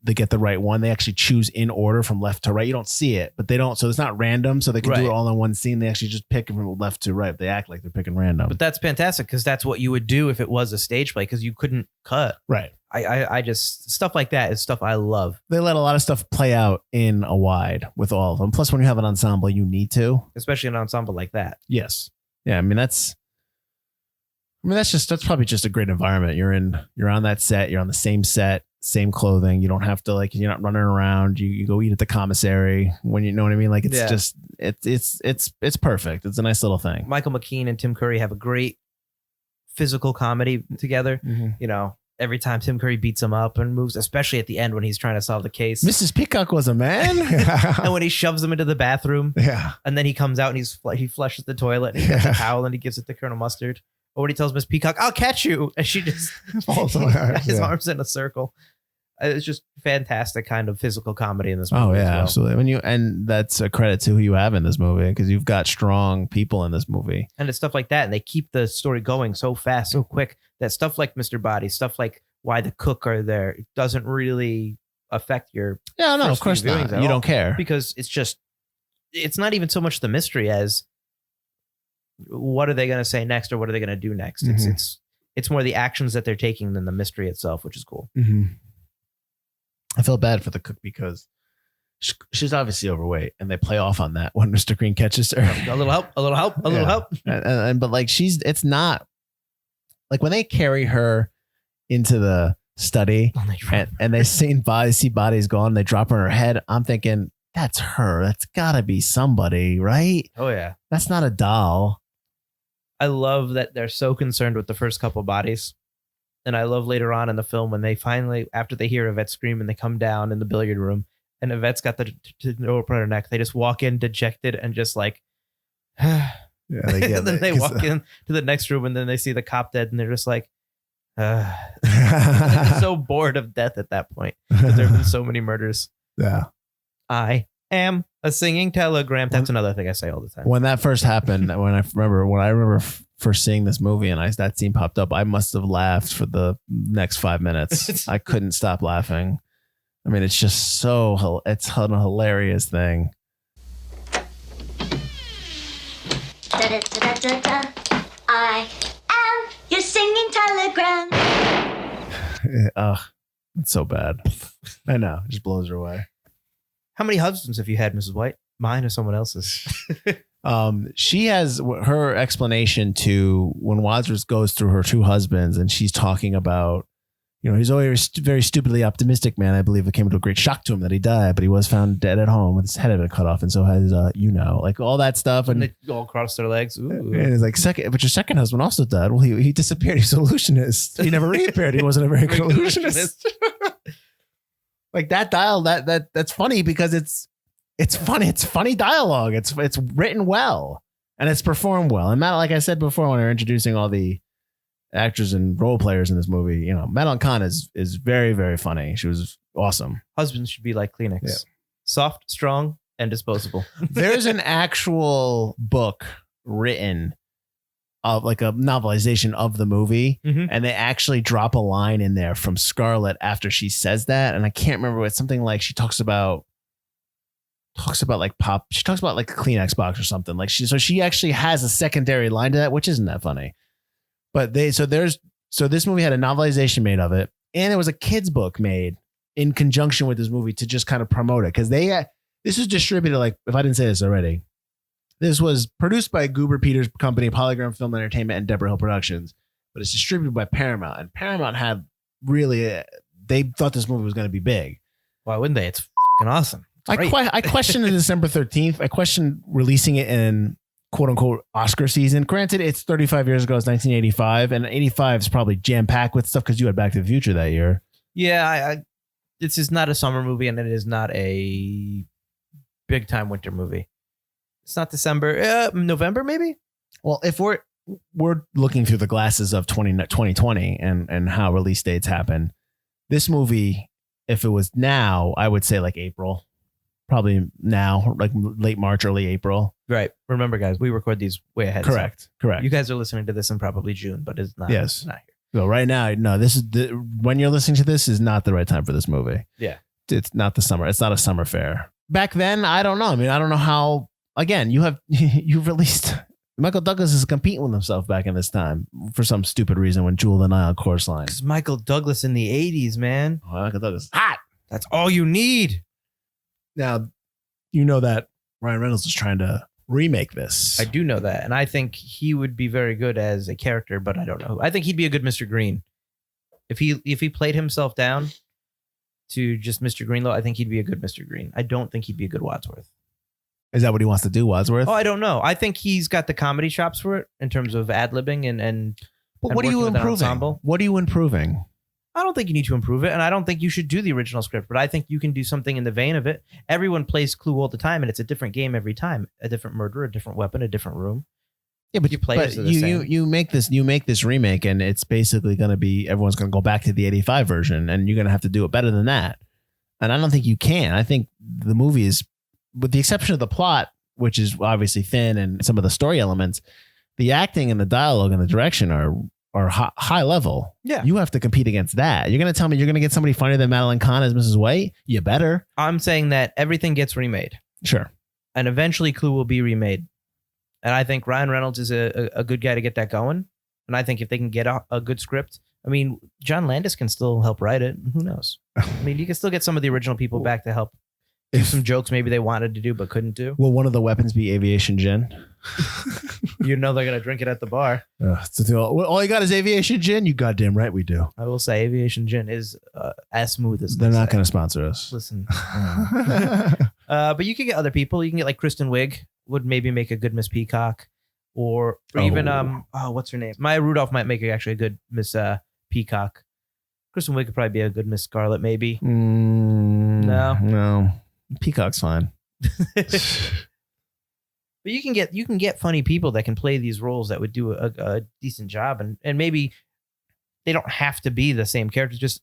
the right one, they actually choose in order from left to right. You don't see it, but they don't. So it's not random. So they can do it all in one scene. They actually just pick from left to right. They act like they're picking random. But that's fantastic, because that's what you would do if it was a stage play, because you couldn't cut. Right. I just, stuff like that is stuff I love. They let a lot of stuff play out in a wide with all of them. Plus, when you have an ensemble, you need to. Especially an ensemble like that. Yes. Yeah. I mean, that's probably just a great environment. You're on that set. You're on the same set, same clothing. You don't have to you're not running around. You go eat at the commissary when you know what I mean. Like it's it's perfect. It's a nice little thing. Michael McKean and Tim Curry have a great physical comedy together. Mm-hmm. Every time Tim Curry beats him up and moves, especially at the end when he's trying to solve the case. Mrs. Peacock was a man. And when he shoves him into the bathroom. Yeah. And then he comes out and he flushes the toilet and he gets a towel and he gives it to Colonel Mustard. Or when he tells Miss Peacock, "I'll catch you," and she just falls on his arms in a circle. It's just fantastic kind of physical comedy in this movie. Oh yeah, absolutely. And that's a credit to who you have in this movie, because you've got strong people in this movie. And it's stuff like that, and they keep the story going so fast, so quick, that stuff like Mr. Body, stuff like why the cook are there, it doesn't really affect your. Yeah, no, of course not. You don't care, because it's not even so much the mystery as what are they going to say next, or what are they going to do next. Mm-hmm. It's more the actions that they're taking than the mystery itself, which is cool. Mm-hmm. I feel bad for the cook because she's obviously overweight, and they play off on that when Mr. Green catches her. A little help. But it's not like when they carry her into the study and they see bodies gone, they drop her on her head. I'm thinking, that's her. That's gotta be somebody, right? Oh yeah. That's not a doll. I love that they're so concerned with the first couple bodies. And I love later on in the film when they finally, after they hear Yvette scream and they come down in the billiard room and Yvette's got the rope around her neck, they just walk in dejected and just like, yeah, they get and then they walk in to the next room and then they see the cop dead and they're just like, they're so bored of death at that point because there have been so many murders. Yeah. I am a singing telegram. That's another thing I say all the time. When that first happened, when I remember first seeing this movie and that scene popped up, I must have laughed for the next 5 minutes. I couldn't stop laughing. I mean, it's just it's a hilarious thing. I am your singing telegram. It's so bad. I know. It just blows her away. How many husbands have you had, Mrs. White? Mine or someone else's? She has her explanation to when Wadsworth goes through her two husbands and she's talking about, he's always a very stupidly optimistic man. I believe it came to a great shock to him that he died, but he was found dead at home with his head had been cut off. And so has, like all that stuff. And they all crossed their legs. Ooh. And it's like, but your second husband also died. Well, he disappeared. He's an illusionist. He never reappeared. He wasn't a very good illusionist. Like that that's funny because it's funny. It's funny dialogue. It's written well. And it's performed well. And Matt, like I said before, when we were introducing all the actors and role players in this movie, you know, Madeline Kahn is very, very funny. She was awesome. Husbands should be like Kleenex. Yeah. Soft, strong, and disposable. There's an actual book written of like a novelization of the movie. Mm-hmm. And they actually drop a line in there from Scarlett after she says that. And I can't remember what, something like she talks about like pop. She talks about like a Kleenex box or something like so she actually has a secondary line to that, which isn't that funny. But this movie had a novelization made of it. And there was a kid's book made in conjunction with this movie to just kind of promote it. Cause this was distributed, like, if I didn't say this already, this was produced by Goober Peters Company, Polygram Film Entertainment, and Deborah Hill Productions, but it's distributed by Paramount. And Paramount had really, they thought this movie was going to be big. Why wouldn't they? It's fucking awesome. I questioned it December 13th. I questioned releasing it in quote unquote Oscar season. Granted, it's 35 years ago. It's 1985, and 85 is probably jam packed with stuff because you had Back to the Future that year. Yeah, this is not a summer movie, and it is not a big time winter movie. It's not December, November maybe. Well, if we're looking through the glasses of 2020 and how release dates happen, this movie, if it was now, I would say like April. Probably now, like late March, early April. Right. Remember, guys, we record these way ahead. Correct. You guys are listening to this in probably June, but it's not. Yes. It's not here. So right now, no, this is when you're listening to this is not the right time for this movie. Yeah. It's not the summer. It's not a summer fair. Back then, I don't know. I mean, I don't know how, again, you've released, Michael Douglas is competing with himself back in this time for some stupid reason when Jewel and I on Chorus Line. Because Michael Douglas in the 80s, man. Oh, Michael Douglas. Hot. That's all you need. Now, you know that Ryan Reynolds is trying to remake this. I do know that. And I think he would be very good as a character, but I don't know. I think he'd be a good Mr. Green. If he played himself down to just Mr. Greenlow, I think he'd be a good Mr. Green. I don't think he'd be a good Wadsworth. Is that what he wants to do, Wadsworth? Oh, I don't know. I think he's got the comedy chops for it in terms of ad-libbing and But what are you improving? What are you improving? I don't think you need to improve it, and I don't think you should do the original script, but I think you can do something in the vein of it. Everyone plays Clue all the time, and it's a different game every time. A different murder, a different weapon, a different room. Yeah, but you make this remake, and it's basically going to be everyone's going to go back to the 85 version, and you're going to have to do it better than that. And I don't think you can. I think the movie is, with the exception of the plot, which is obviously thin, and some of the story elements, the acting and the dialogue and the direction are high level. Yeah. You have to compete against that. You're going to tell me you're going to get somebody funnier than Madeline Kahn as Mrs. White? You better. I'm saying that everything gets remade. Sure. And eventually Clue will be remade. And I think Ryan Reynolds is a good guy to get that going. And I think if they can get a good script, I mean, John Landis can still help write it. Who knows? I mean, you can still get some of the original people back to help do some jokes maybe they wanted to do but couldn't do. Will one of the weapons be aviation gin? You know they're going to drink it at the bar. All you got is aviation gin? You goddamn right we do. I will say aviation gin is as smooth as they're not going to sponsor us. Listen. But you can get other people. You can get like Kristen Wiig would maybe make a good Miss Peacock. Or even, what's her name? Maya Rudolph might make actually a good Miss Peacock. Kristen Wiig could probably be a good Miss Scarlet, maybe. No. Peacock's fine. But you can get funny people that can play these roles that would do a decent job, and maybe they don't have to be the same characters. Just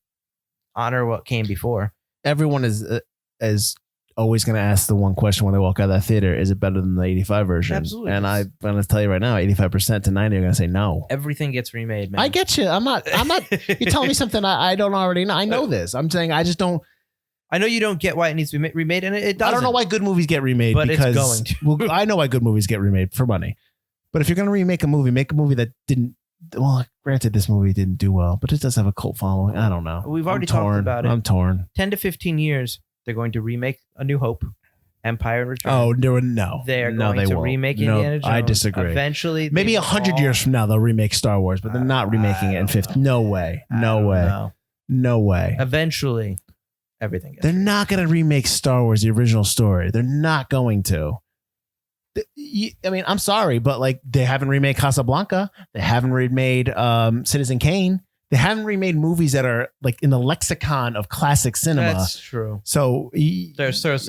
honor what came before. Everyone is always going to ask the one question when they walk out of that theater: is it better than the 85 version? Absolutely. And I'm going to tell you right now, 85% to 90 are going to say no. Everything gets remade, man. I get you. I'm not. You're telling me something I don't already know. I know this. I'm saying I just don't. I know you don't get why it needs to be remade, and it doesn't. I don't know why good movies get remade, but because it's going to. Well, I know why good movies get remade for money. But if you're going to remake a movie, make a movie that didn't. Well, granted, this movie didn't do well, but it does have a cult following. I don't know. We've already talked about it. I'm torn. 10 to 15 years, they're going to remake A New Hope, Empire and Return. Oh, no. They are going to remake Indiana Jones. I disagree. Eventually. Maybe 100 years from now, they'll remake Star Wars, but they're not remaking it in 50. No way. No way. Eventually. Everything. They're not going to remake Star Wars, the original story. They're not going to. I mean, I'm sorry, but like they haven't remade Casablanca. They haven't remade Citizen Kane. They haven't remade movies that are like in the lexicon of classic cinema. That's true. So so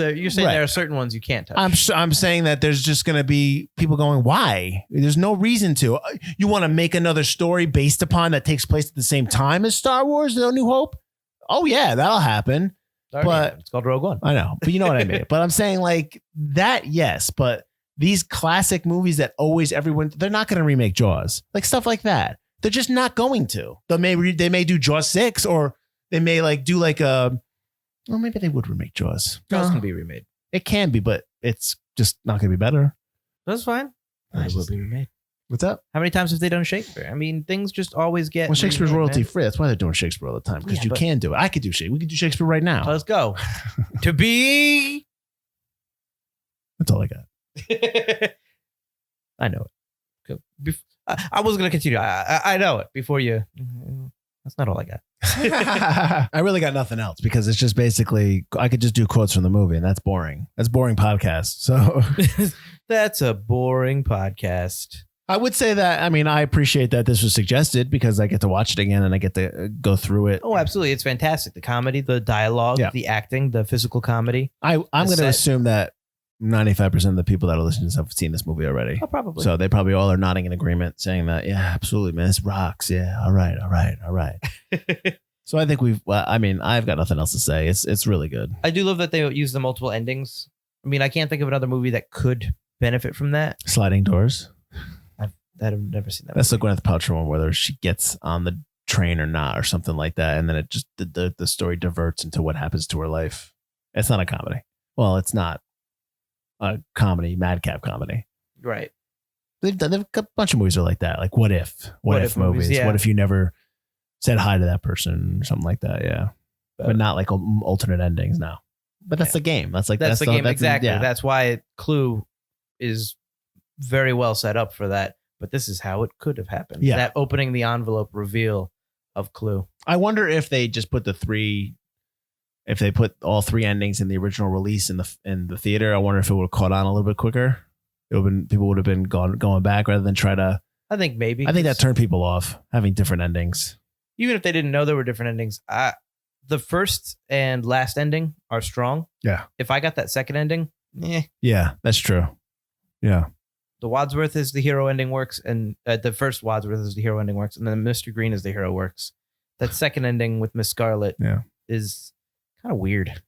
you're saying there are certain ones you can't touch. I'm saying that there's just going to be people going, why? There's no reason to. You want to make another story based upon that takes place at the same time as Star Wars: No New Hope? Oh yeah, that'll happen. But it's called Rogue One. I know, but you know what I mean. But I'm saying like that, yes. But these classic movies that always they're not going to remake Jaws, like stuff like that. They're just not going to. They may do Jaws 6, or they may like do like a. Well, maybe they would remake Jaws. Jaws can be remade. It can be, but it's just not going to be better. That's fine. It will be remade. What's up? How many times have they done Shakespeare? I mean, things just always get. Well, Shakespeare's royalty free. That's why they're doing Shakespeare all the time, because you can do it. I could do Shakespeare. We could do Shakespeare right now. Let's go. To be. That's all I got. I know it. I was going to continue. I know it before you. That's not all I got. I really got nothing else, because it's just basically, I could just do quotes from the movie, and that's boring. That's boring podcast. So that's a boring podcast. I would say that, I mean, I appreciate that this was suggested, because I get to watch it again and I get to go through it. Oh, absolutely. It's fantastic. The comedy, the dialogue, the acting, the physical comedy. I'm going to assume that 95% of the people that are listening to this have seen this movie already. Oh, probably. So they probably all are nodding in agreement, saying that, yeah, absolutely, man, this rocks. Yeah, all right. So I think I've got nothing else to say. It's really good. I do love that they use the multiple endings. I mean, I can't think of another movie that could benefit from that. Sliding Doors. I've never seen that. That's the Gwyneth Paltrow one, whether she gets on the train or not, or something like that, and then it just the story diverts into what happens to her life. It's not a comedy. Well, it's not a comedy, madcap comedy. Right. They've got a bunch of movies that are like that, like What If movies. Yeah. What if you never said hi to that person or something like that? Yeah, but not like alternate endings. No, but that's the game. That's the game. Exactly. That's why Clue is very well set up for that. But this is how it could have happened. Yeah. That opening the envelope reveal of Clue. I wonder if they just put if they put all three endings in the original release in the theater, I wonder if it would have caught on a little bit quicker. People would have been going back rather than try to. I think maybe. I think that turned people off, having different endings. Even if they didn't know there were different endings, the first and last ending are strong. Yeah. If I got that second ending, Yeah, that's true. Yeah. The Wadsworth is the hero ending works, and the first Wadsworth is the hero ending works, and then Mr. Green is the hero works. That second ending with Miss Scarlet is kind of weird.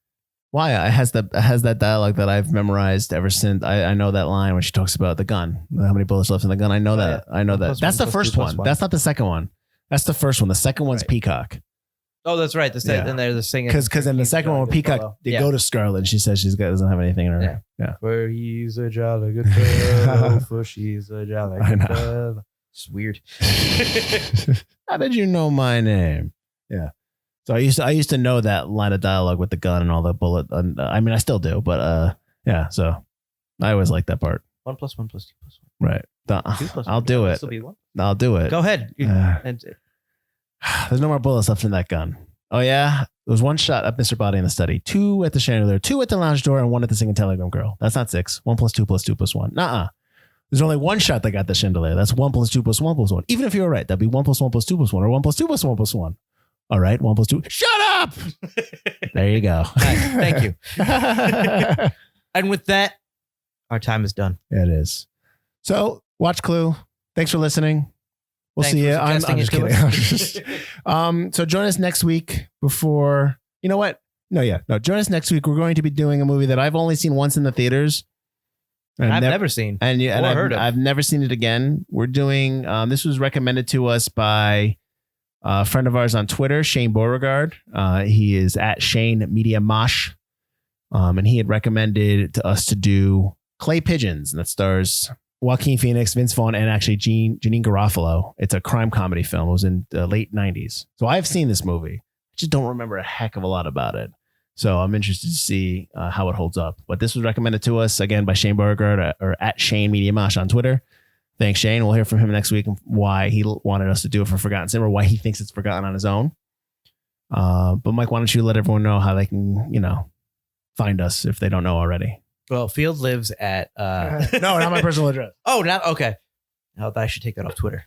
Why? It has that dialogue that I've memorized ever since. I know that line when she talks about the gun. How many bullets left in the gun? I know that. I know that. That's the first one. That's not the second one. That's the first one. The second one's Peacock. Oh, that's right. And they're the singing. Because in the second one, Peacock, they go to Scarlet, and she says doesn't have anything in her. Yeah. For he's a jolly good fellow, for she's a jolly good fellow. It's weird. How did you know my name? Yeah. So I used to know that line of dialogue with the gun and all the bullet. I mean, I still do, but yeah. So I always like that part. 1 + 1 + 2 + 1. Right. 2 + 1. I'll do it. I'll do it. Go ahead. There's no more bullets left in that gun. Oh yeah, there was one shot at Mr. Body in the study, 2 at the chandelier, 2 at the lounge door, and 1 at the singing telegram girl. That's not 6. 1 + 2 + 2 + 1. Nuh-uh. There's only one shot that got the chandelier. That's 1 + 2 + 1 + 1. Even if you were right, that'd be 1 + 1 + 2 + 1, or 1 + 2 + 1 + 1. All right, 1 + 2. Shut up. There you go. Nice. Thank you. And with that, our time is done. Yeah, it is. So watch Clue. Thanks for listening. We'll see you. I'm just kidding. So join us next week before, you know what? No, join us next week. We're going to be doing a movie that I've only seen once in the theaters. I've never seen. And I've never seen it again. We're doing, this was recommended to us by a friend of ours on Twitter, Shane Beauregard. He is at Shane Media Mosh. And he had recommended to us to do Clay Pigeons, and that stars Joaquin Phoenix, Vince Vaughn, and actually Janine Garofalo. It's a crime comedy film. It was in the late 90s. So I've seen this movie. I just don't remember a heck of a lot about it. So I'm interested to see how it holds up. But this was recommended to us, again, by Shane Beauregard, or at Shane Media Mosh on Twitter. Thanks, Shane. We'll hear from him next week and why he wanted us to do it for Forgotten Cinema, why he thinks it's forgotten on his own. But Mike, why don't you let everyone know how they can, find us if they don't know already? Well, Field lives at... No, not my personal address. Oh, not okay. I should take that off Twitter.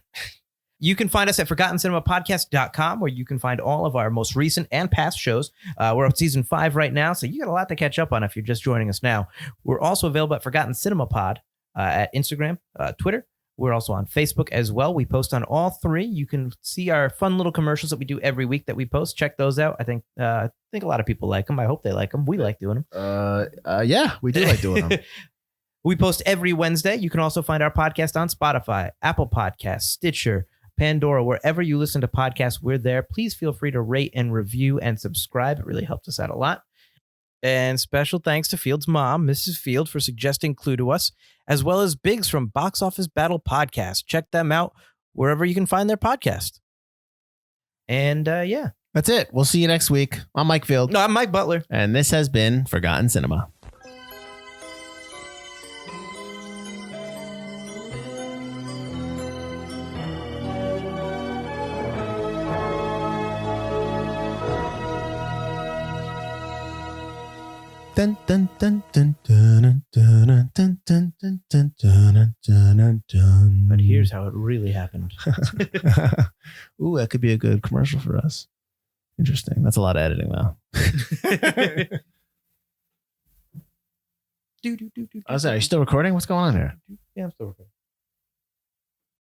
You can find us at ForgottenCinemaPodcast.com, where you can find all of our most recent and past shows. We're up season 5 right now, so you got a lot to catch up on if you're just joining us now. We're also available at Forgotten Cinema Pod at Instagram, Twitter. We're also on Facebook as well. We post on all 3. You can see our fun little commercials that we do every week that we post. Check those out. I think a lot of people like them. I hope they like them. We like doing them. Yeah, we do like doing them. We post every Wednesday. You can also find our podcast on Spotify, Apple Podcasts, Stitcher, Pandora, wherever you listen to podcasts, we're there. Please feel free to rate and review and subscribe. It really helps us out a lot. And special thanks to Field's mom, Mrs. Field, for suggesting Clue to us, as well as Biggs from Box Office Battle Podcast. Check them out wherever you can find their podcast. And yeah. That's it. We'll see you next week. I'm Mike Field. No, I'm Mike Butler. And this has been Forgotten Cinema. Dun, dun, dun, dun, dun, dun, dun, dun, dun, dun, dun, dun, dun. But here's how it really happened. Ooh, that could be a good commercial for us. Interesting. That's a lot of editing, though. I was like, are you still recording? What's going on here? Yeah, I'm still recording.